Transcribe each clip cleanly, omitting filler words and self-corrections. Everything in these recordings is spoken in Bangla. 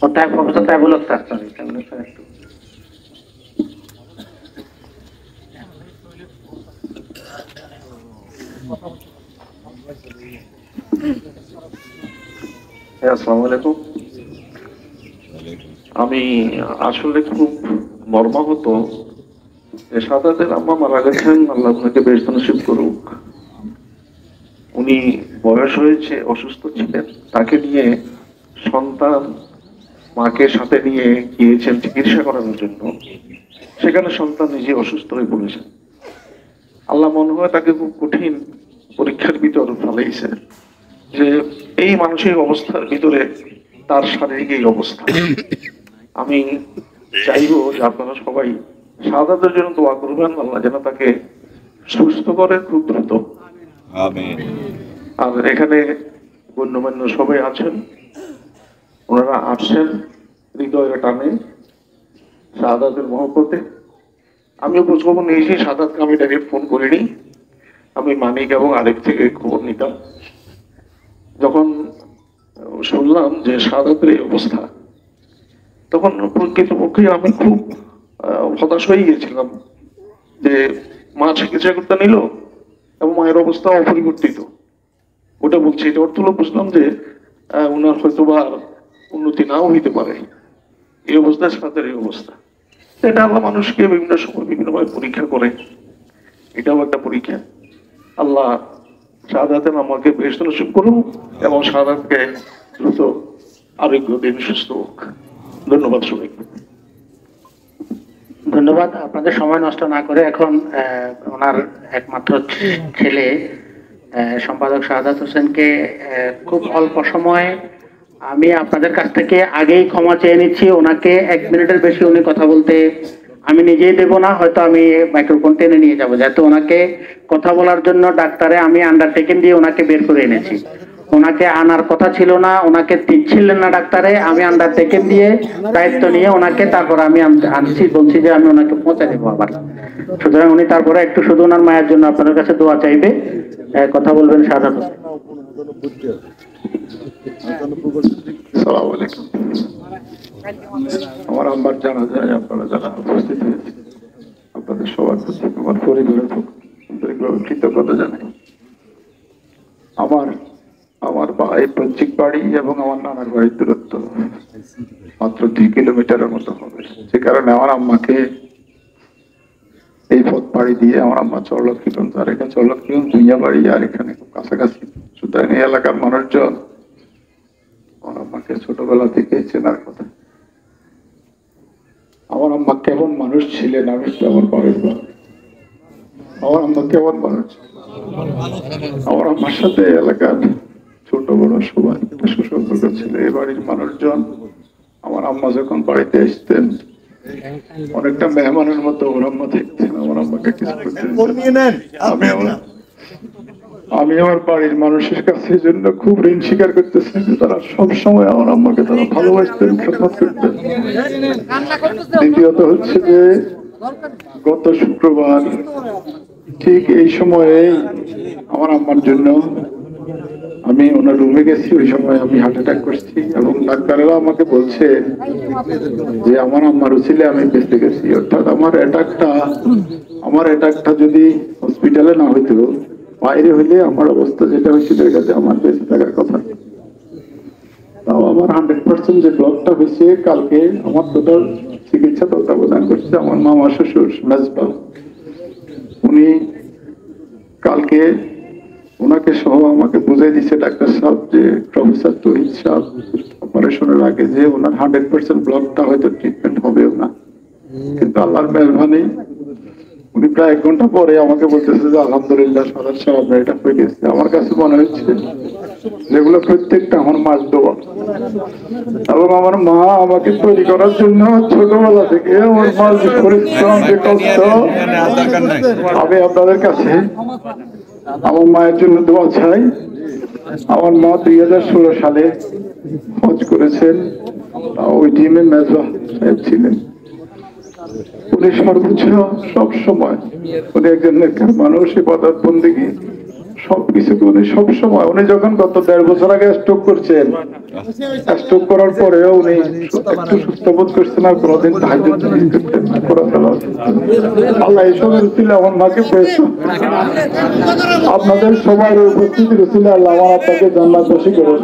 ওটা প্রফেসর তাইবুল আক্তার, সরি তাইবুল আক্তার একটু। আসসালামু আলাইকুম। আমি আসলে খুব মর্মাহত যে সাদাতের আম্মা মারা গেছেন, আল্লাহ ওনাকে বেহেশত নসিব করুক। উনি বয়স হয়েছে, অসুস্থ ছিলেন, তাকে নিয়ে সন্তান মাকে সাথে নিয়ে গিয়েছেন চিকিৎসা করানোর জন্য। সেখানে সন্তান নিজে অসুস্থ হয়ে পড়েছেন। আল্লাহ মনে হয় তাকে খুব কঠিন পরীক্ষার ভিতর ফেলেইছে, যে এই মানসিক অবস্থার ভিতরে তার শারীরিক এই অবস্থা। আমি চাইবো যে আপনারা সবাই শাহাদাতের জন্য দোয়া করবেন, আল্লাহ যেন তাকে সুস্থ করে খুব দ্রুত। আর এখানে গণ্যমান্য সবাই আছেন, ওনারা আসছেন হৃদয়ের টানে শাহাদাতের মহব্বতে। আমিও খোঁজখবর নিয়েছি, শাহাদাতকে আমি ডাইরেক্ট ফোন করিনি, আমি মানিক এবং আরেক থেকে খবর নিতাম। যখন শুনলাম যে শাহাদাতের এই অবস্থা, তখন প্রকৃতপক্ষে আমি খুব হতাশ হয়ে গিয়েছিলাম যে মা চিকিৎসা করতে নিল এবং মায়ের অবস্থা অপরিবর্তিত। ওটা বলছি, এটা অর্থ হলো বুঝলাম যে ওনার হয়তো বা উন্নতি নাও হইতে পারে। এই অবস্থায় সাথে এই অবস্থা, এটা আল্লাহ মানুষকে বিভিন্ন সময় বিভিন্নভাবে পরীক্ষা করে, এটাও একটা পরীক্ষা। আল্লাহ শাহাদাতের আমাকে বেহেশত নসিব করুন এবং শাহাদাতকে দ্রুত আরোগ্য দিন, সুস্থ হোক। ধন্যবাদ সবাইকে। ধন্যবাদ। আপনাদের সময় নষ্ট না করে এখন ওনার একমাত্র ছেলে সম্পাদক শাহাদাত হোসেনকে খুব অল্প সময়, আমি আপনাদের কাছ থেকে আগেই ক্ষমা চেয়ে নিচ্ছি। ওনাকে 1 মিনিটের বেশি উনি কথা বলতে আমি নিজেই দেব না, হয়তো আমি মাইক্রোফোন টেনে নিয়ে যাবো, যাতে ওনাকে কথা বলার জন্য ডাক্তারে আমি আন্ডারটেকিং দিয়ে ওনাকে বের করে এনেছি। ওনাকে আনার কথা ছিল না, ওনাকে দিচ্ছিলেন না ডাক্তারে, আমি আন্ডারটেকিং দিয়ে দায়িত্ব নিয়ে ওনাকে তারপর আমি আনছি, বলছি যে আমি ওনাকে পৌঁছে দেবো আবার। সুতরাং উনি তারপরে একটু শুধু ওনার মায়ের জন্য আপনাদের কাছে দোয়া চাইবে, কথা বলবেন শাহাদাত হোসেন। আসসালামু আলাইকুম। আমার আম্মার জানাজায় আপনারা যারা উপস্থিত হয়েছে, আপনাদের সবার প্রতি আমার পরিবারের আন্তরিকভাবে কৃতজ্ঞতা জানাই। আমার পৈতৃক বাড়ি এবং আমার নানার বাড়ির দূরত্ব মাত্র 2 কিলোমিটারের মতো হবে, যে কারণে আমার আম্মাকে এই পথ পাড়ি দিয়ে আমার আম্মা চরলক্ষ্মীগঞ্জ, আর এখানে চরলক্ষ্মীগঞ্জ দুইয়া বাড়ি, আর এখানে খুব কাছাকাছি। সুতরাং এই এলাকার মানুষজন আমার আম্মাকে ছোটবেলা থেকে চেনার কথা। আমার আম্মা কেমন মানুষ ছিলেন আমি একটু আমার বাড়ির বল। আমার আম্মা কেমন মানুষ, আমার আম্মার সাথে এলাকার ছোট বড় সবাই একটা সুসম্পর্ক ছিল। এই বাড়ির মানুষজন আমার আম্মা যখন বাড়িতে আসতেন অনেকটা মেহমানের মতো ওর আম্মা দেখতেন। আমার আম্মাকে কিছু করতে আমি আমার বাড়ির মানুষের কাছে জন্য খুব ঋণ স্বীকার করতেছি, তারা সবসময় আমার আম্মাকে তারা ভালোবাসতেন, খেদমত করতেন। দ্বিতীয়ত হচ্ছে যে গত শুক্রবার ঠিক এই সময়ে আমার আম্মার জন্য আমি ওনার রুমে গেছি, ওই সময় আমি হার্ট অ্যাটাক করছি এবং ডাক্তারেরা আমাকে বলছে যে আমার আম্মার উচিলে আমি বেঁচে গেছি। অর্থাৎ আমার অ্যাটাকটা যদি হসপিটালে না হইতো, বাইরে হইলে আমার অবস্থা যেটা হয়েছিল কাছে আমার বেঁচে থাকার কথা। তাও আমার 100% যে ব্লকটা হয়েছে কালকে আমার টোটাল চিকিৎসা তত্ত্বাবধান করছে আমার মামা শ্বশুর মেজবাল। উনি কালকে ওনাকে সহ আমাকে বুঝাই দিচ্ছে ডাক্তার সাহেব যে প্রফেসর তহিদ সাহেব অপারেশনের আগে যে ওনার 100% ব্লকটা হয়তো ট্রিটমেন্ট হবেও না, কিন্তু আল্লাহর মেহরবানি উনি প্রায় 1 ঘন্টা পরে আমাকে বলতেছে যে আলহামদুলিল্লাহ সাদাত সাহেব আপনার এটা হয়ে গেছে। আমার কাছে মনে হচ্ছে যেগুলো প্রত্যেকটা আমার মার দোয়া এবং আমার মা আমাকে তৈরি করার জন্য ছোটবেলা থেকে আমার মা যে পরিশ্রম যে কষ্ট, আমি আপনাদের কাছে আমার মায়ের জন্য দোয়া চাই। আমার মা 2016 সালে হজ করেছেন, ওই টিমে মেজবা সাহেব ছিলেন। উনি সর্বোচ্চ সব সময় উনি একজন নেককার মানুষ, ইবাদত বন্দেগী সবকিছুকে উনি সবসময়, উনি যখন গত 1.5 বছর আগে স্ট্রোক করছেন, স্ট্রোক করার পরেও উনি একটু সুস্থ বোধ করছেন, আর কোনোদিন তাহাজ্জুদ মিস করতেন না, কোরআন তেলাওয়াত করতেন না। আল্লাহ এসবের উসিলে আমার মাকে পেয়েছে। আপনাদের সবার উপস্থিতির উসিলে আল্লাহ আমার আপনাকে জান্নাতবাসী করুন।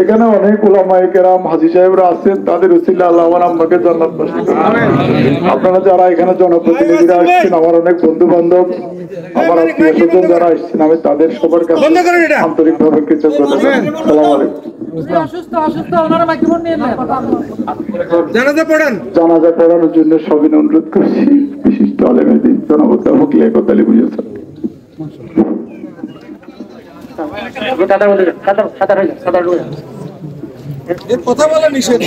এখানে অনেক উলামায়ে কেরাম, হাজী সাহেবরা আছেন, তাদের উসিলে আল্লাহ আমার আম্মাকে জান্নাতবাসী করুন। আপনারা যারা এখানে জনপ্রতিনিধিরা আসছেন, আমার অনেক বন্ধু বান্ধব, আমার আত্মীয় স্বজন যারা আসছেন, আমি তাদের সবার কাছে আন্তরিকভাবে কৃতজ্ঞতা জানাই। আসসালামু আলাইকুম। জানাজা পড়ানোর জন্য সবিনয় অনুরোধ করছি বিশিষ্ট আলেমের দিন জনাব অধ্যাপক লিয়াকত আলী ভূঁইয়া স্যার। কথা বলা নিষেধ।